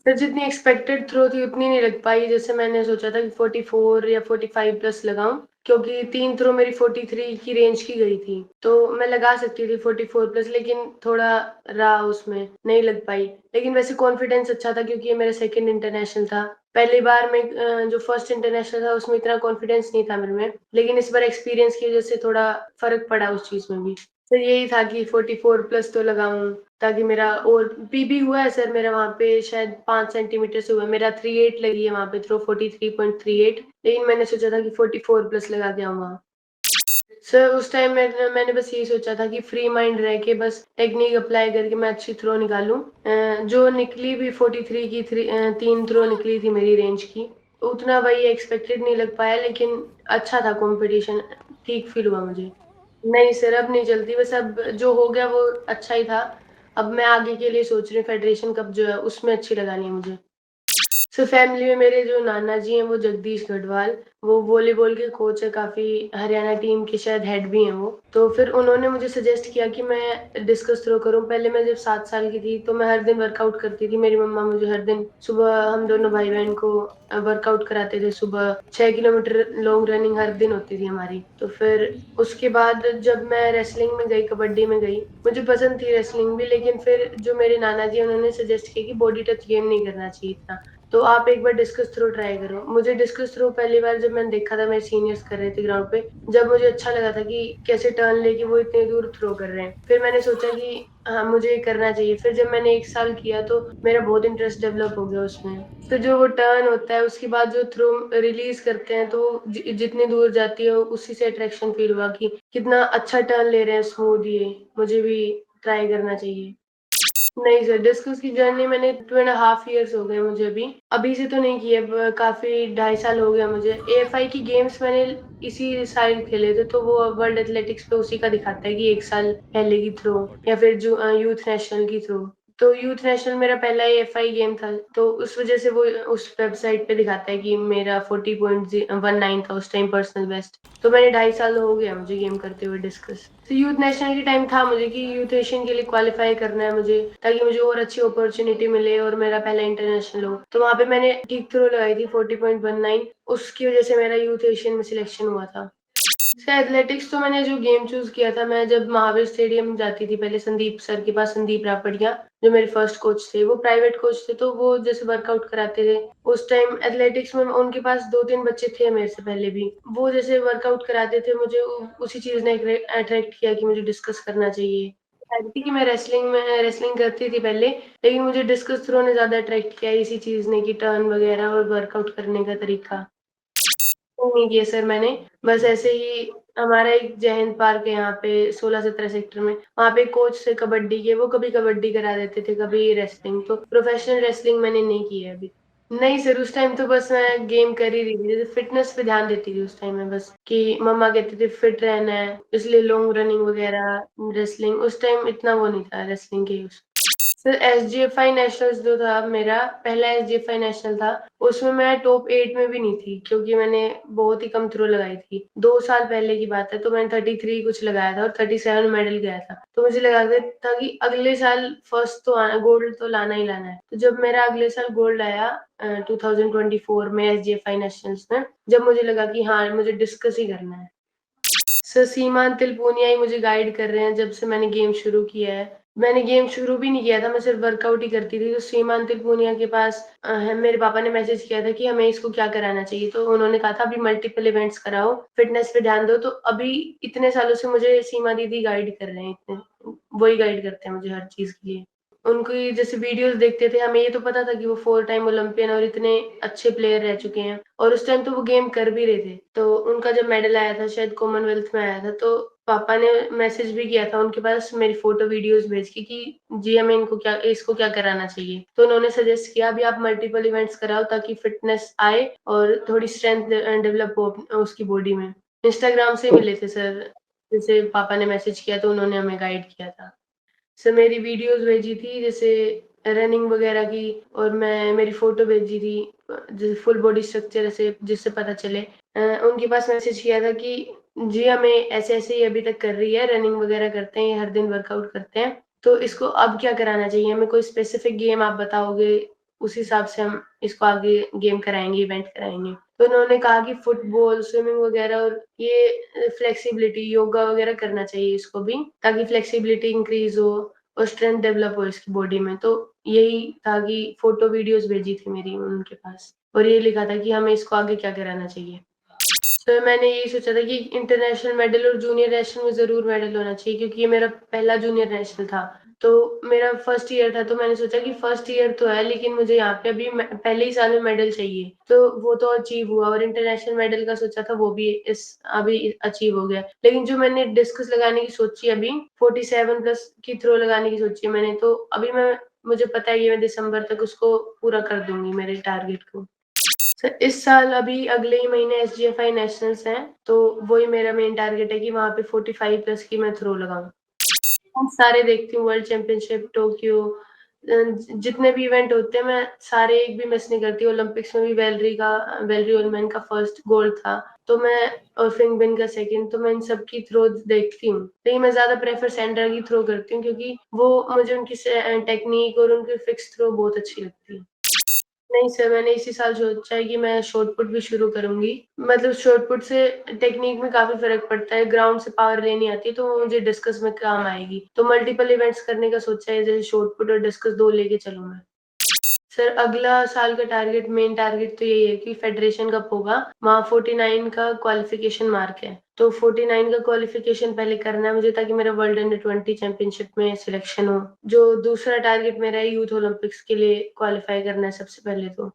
Sir जितनी expected throw थी उतनी नहीं लग पाई, जैसे मैंने सोचा था कि 44 या 45 प्लस लगाऊँ, क्योंकि 3 थ्रो मेरी 43 की रेंज की गई थी। तो मैं लगा सकती थी 44 प्लस, लेकिन थोड़ा रहा उसमें, नहीं लग पाई। लेकिन वैसे कॉन्फिडेंस अच्छा था क्योंकि ये मेरा सेकंड इंटरनेशनल था। पहली बार में जो फर्स्ट इंटरनेशनल था उसमें इतना कॉन्फिडेंस नहीं था मेरे में, लेकिन इस बार एक्सपीरियंस की वज़ह से थोड़ा फ़र्क पड़ा उस चीज़ में भी। तो यही था कि 44 प्लस तो लगाऊँ, ताकि मेरा और पीबी हुआ है सर मेरा वहाँ पे शायद 5 सेंटीमीटर से हुआ है। मेरा 38 लगी है वहाँ पे थ्रो 43.38, लेकिन मैंने सोचा था कि 44 प्लस लगा के आऊँ वहाँ। सर उस टाइम मैंने बस यही सोचा था कि फ्री माइंड रह के बस टेक्नीक अप्लाई करके मैं अच्छी थ्रो निकालूँ। जो निकली भी 43 की 3 थ्रो निकली थी मेरी रेंज की। उतना वही एक्सपेक्टेड नहीं लग पाया, लेकिन अच्छा था कॉम्पिटिशन, ठीक फ़ील हुआ मुझे। नहीं सर, अब नहीं चलती, बस अब जो हो गया वो अच्छा ही था। अब मैं आगे के लिए सोच रही हूँ फेडरेशन कप जो है उसमें अच्छी लगानी है मुझे। सो फैमिली में मेरे जो नाना जी हैं वो जगदीश गढ़वाल, वो वॉलीबॉल के कोच हैं काफ़ी, हरियाणा टीम के शायद हेड भी हैं वो। तो फिर उन्होंने मुझे सजेस्ट किया कि मैं डिस्कस थ्रो करूँ। पहले मैं जब 7 साल की थी तो मैं हर दिन वर्कआउट करती थी। मेरी मम्मा मुझे हर दिन सुबह हम दोनों भाई-बहन को वर्कआउट कराते थे सुबह 6 किलोमीटर लॉन्ग रनिंग हर दिन होती थी हमारी। तो फिर उसके बाद जब मैं रेसलिंग में गई, कबड्डी में गई, मुझे पसंद थी रेसलिंग भी, लेकिन फिर जो मेरे नाना जी हैं उन्होंने सजेस्ट किया कि बॉडी टच गेम नहीं करना चाहिए इतना। तो आप एक बार डिस्कस थ्रो ट्राई करो। मुझे डिस्कस थ्रो पहली बार जब मैंने देखा था मेरे सीनियर्स कर रहे थे ग्राउंड पे, जब मुझे अच्छा लगा था कि कैसे टर्न लेके वो इतनी दूर थ्रो कर रहे हैं। फिर मैंने सोचा कि हाँ, मुझे ये करना चाहिए। फिर जब मैंने 1 साल किया तो मेरा बहुत इंटरेस्ट डेवलप हो गया उसमें। तो जो वो टर्न होता है उसके बाद जो थ्रो रिलीज़ करते हैं तो जितनी दूर जाती है उसी से अट्रैक्शन फ़ील हुआ कि कितना अच्छा टर्न ले रहे हैं स्मूथ ये, मुझे भी ट्राई करना चाहिए। नहीं सर, डिस्कस की जर्नी मैंने 2 एंड अ हाफ इयर्स हो गए मुझे अभी। अभी से तो नहीं की है, ब काफ़ी 2.5 साल हो गया मुझे। एएफआई की गेम्स मैंने इसी साल खेले थे, तो वो वर्ल्ड एथलेटिक्स पे उसी का दिखाता है कि 1 साल पहले की थ्रो या फिर जो यूथ नेशनल की थ्रो। तो यूथ नेशनल मेरा पहला एएफआई गेम था, तो उस वज़ह से वो उस वेबसाइट पे दिखाता है कि मेरा 40.19 था उस टाइम पर्सनल बेस्ट। तो मैंने 2.5 साल हो गया मुझे गेम करते हुए डिस्कस। तो यूथ नेशनल के टाइम था मुझे कि यूथ एशियन के लिए क्वालीफाई करना है मुझे, ताकि मुझे और अच्छी अपॉर्च्युनिटी मिले और मेरा पहला इंटरनेशनल हो। तो वहाँ पे मैंने ठीक थ्रो लगाई थी 40.19, उसकी वज़ह से मेरा यूथ एशियन में सिलेक्शन हुआ था। सर एथलेटिक्स तो मैंने जो गेम चूज़ किया था, मैं जब महावीर स्टेडियम जाती थी पहले संदीप सर के पास, संदीप रापड़िया, जो मेरे फर्स्ट कोच थे, वो प्राइवेट कोच थे, तो वो जैसे वर्कआउट कराते थे। उस टाइम एथलेटिक्स में उनके पास 2-3 बच्चे थे मेरे से पहले भी। वो जैसे वर्कआउट कराते थे, मुझे उसी चीज़ ने अट्रैक्ट किया कि मुझे डिस्कस करना चाहिए। कहती कि मैं रेसलिंग करती थी पहले, लेकिन मुझे डिस्कस थ्रो ने ज़्यादा अट्रैक्ट किया इसी चीज़ ने कि टर्न वगैरह और वर्कआउट करने का तरीका। नहीं किए सर मैंने, बस ऐसे ही हमारा एक जय हिंद पार्क है यहाँ पे 16-17 सेक्टर में, वहाँ पे कोच थे कबड्डी के, वो कभी कबड्डी करा देते थे, कभी रेसलिंग, तो प्रोफेशनल रेसलिंग मैंने नहीं की है अभी। नहीं सर, उस टाइम तो बस मैं गेम कर ही रही थी, जैसे फिटनेस पे ध्यान देती थी उस टाइम मैं बस, कि मम्मा कहती थी फिट रहना है, इसलिए लॉन्ग रनिंग वगैरह, रेसलिंग, उस टाइम इतना वो नहीं था रेसलिंग के उस। सर एसजीएफआई नेशनल्स जो था मेरा, पहला एसजीएफआई नेशनल था, उसमें मैं टॉप 8 में भी नहीं थी क्योंकि मैंने बहुत ही कम थ्रो लगाई थी। 2 साल पहले की बात है, तो मैंने 33 कुछ लगाया था और 37 मेडल गया था। तो मुझे लगा था कि अगले साल फर्स्ट तो आना, गोल्ड तो लाना ही लाना है। तो जब मेरा अगले साल गोल्ड आया 2024 में एसजीएफआई नेशनल्स में, जब मुझे लगा कि हाँ, मुझे डिस्कस ही करना है। सर सीमांत तिलपुनिया ही मुझे गाइड कर रहे हैं जब से मैंने गेम शुरू किया है। मैंने गेम शुरू भी नहीं किया था, मैं सिर्फ़ वर्कआउट ही करती थी। तो सीमांत तिलपुनिया के पास मेरे पापा ने मैसेज किया था कि हमें इसको क्या कराना चाहिए। तो उन्होंने कहा था अभी मल्टीपल इवेंट्स कराओ, फिटनेस पे ध्यान दो। तो अभी इतने सालों से मुझे सीमा दीदी गाइड कर रहे हैं इतने, वही गाइड करते हैं मुझे हर चीज़ के लिए। उनकी जैसे वीडियोज़ देखते थे, हमें ये तो पता था कि वो 4 टाइम ओलंपियन और इतने अच्छे प्लेयर रह चुके हैं और उस टाइम तो वो गेम कर भी रहे थे। तो उनका जब मेडल आया था शायद कॉमनवेल्थ में आया था, तो पापा ने मैसेज भी किया था उनके पास मेरी फ़ोटो वीडियोज़ भेज के कि जी हमें इसको क्या कराना चाहिए। तो उन्होंने सजेस्ट किया अभी आप मल्टीपल इवेंट्स कराओ ताकि फिटनेस आए और थोड़ी स्ट्रेंथ डेवलप हो उसकी बॉडी में। इंस्टाग्राम से मिले थे सर, जैसे पापा ने मैसेज किया तो उन्होंने हमें गाइड किया था। सर मेरी वीडियोज़ भेजी थी जैसे रनिंग वगैरह की, और मैं मेरी फ़ोटो भेजी थी जैसे फुल बॉडी स्ट्रक्चर ऐसे जिससे पता चले। उनके पास मैसेज किया था कि जी हमें ऐसे-ऐसे ही अभी तक कर रही है, रनिंग वगैरह करते हैं, हर दिन वर्कआउट करते हैं, तो इसको अब क्या कराना चाहिए? हमें कोई स्पेसिफ़िक गेम आप बताओगे उस हिसाब से हम इसको आगे गेम कराएँगे, इवेंट कराएँगे। तो उन्होंने कहा कि फुटबॉल, स्विमिंग वगैरह और ये फ्लेक्सिबिलिटी, योगा वगैरह करना चाहिए इसको भी, ताकि फ्लेक्सिबिलिटी इंक्रीज़ हो और स्ट्रेंथ डेवलप हो इसकी बॉडी में। तो यही था कि फ़ोटो वीडियोज़ भेजी थी मेरी उनके पास और ये लिखा था कि हमें इसको आगे क्या कराना चाहिए। तो मैंने यही सोचा था कि इंटरनेशनल मेडल और जूनियर नेशनल में ज़रूर मेडल होना चाहिए क्योंकि ये मेरा पहला जूनियर नेशनल था। तो मेरा फर्स्ट ईयर था तो मैंने सोचा कि फर्स्ट ईयर तो है लेकिन मुझे यहाँ पे अभी पहले ही साल में मेडल चाहिए। तो वो तो अचीव हुआ और इंटरनेशनल मेडल का सोचा था वो भी इस अभी अचीव हो गया। लेकिन जो मैंने डिस्कस लगाने की सोची है अभी 47 प्लस की थ्रो लगाने की सोची है मैंने तो अभी मुझे पता है कि मैं दिसंबर तक उसको पूरा कर दूँगी मेरे टारगेट को। सर इस साल अभी अगले ही महीने एसजीएफआई नेशनल्स हैं, तो वही मेरा मेन टारगेट है कि वहाँ पे 45 प्लस की मैं थ्रो लगाऊँ। मैं सारे देखती हूँ वर्ल्ड चैंपियनशिप, टोक्यो जितने भी इवेंट होते हैं मैं सारे एक भी मिस नहीं करती। ओलंपिक्स में भी वेलरी ओलमैन का फर्स्ट गोल्ड था, तो मैं और फिंगबिन का सेकंड तो मैं इन सब की थ्रो देखती हूँ। लेकिन मैं ज़्यादा प्रेफ़र सैंडरा की थ्रो करती हूँ क्योंकि वो मुझे उनकी टेक्नीक और उनकी फिक्स थ्रो बहुत अच्छी लगती है। नहीं सर, मैंने इसी साल सोचा है कि मैं शॉट पुट भी शुरू करूँगी। मतलब शॉट पुट से टेक्नीक में काफ़ी फ़र्क पड़ता है, ग्राउंड से पावर लेनी आती है, तो वो मुझे डिस्कस में काम आएगी। तो मल्टीपल इवेंट्स करने का सोचा है, जैसे शॉट पुट और डिस्कस 2 लेके चलूँ मैं। सर अगला साल का मेन टारगेट तो यही है कि फेडरेशन कप होगा, वहाँ 49 का क्वालिफ़िकेशन मार्क है। तो 49 का क्वालिफ़िकेशन पहले करना है मुझे ताकि मेरा वर्ल्ड अंडर 20 चैंपियनशिप में सिलेक्शन हो। जो दूसरा टारगेट मेरा है यूथ ओलंपिक्स के लिए क्वालीफाई करना है सबसे पहले तो।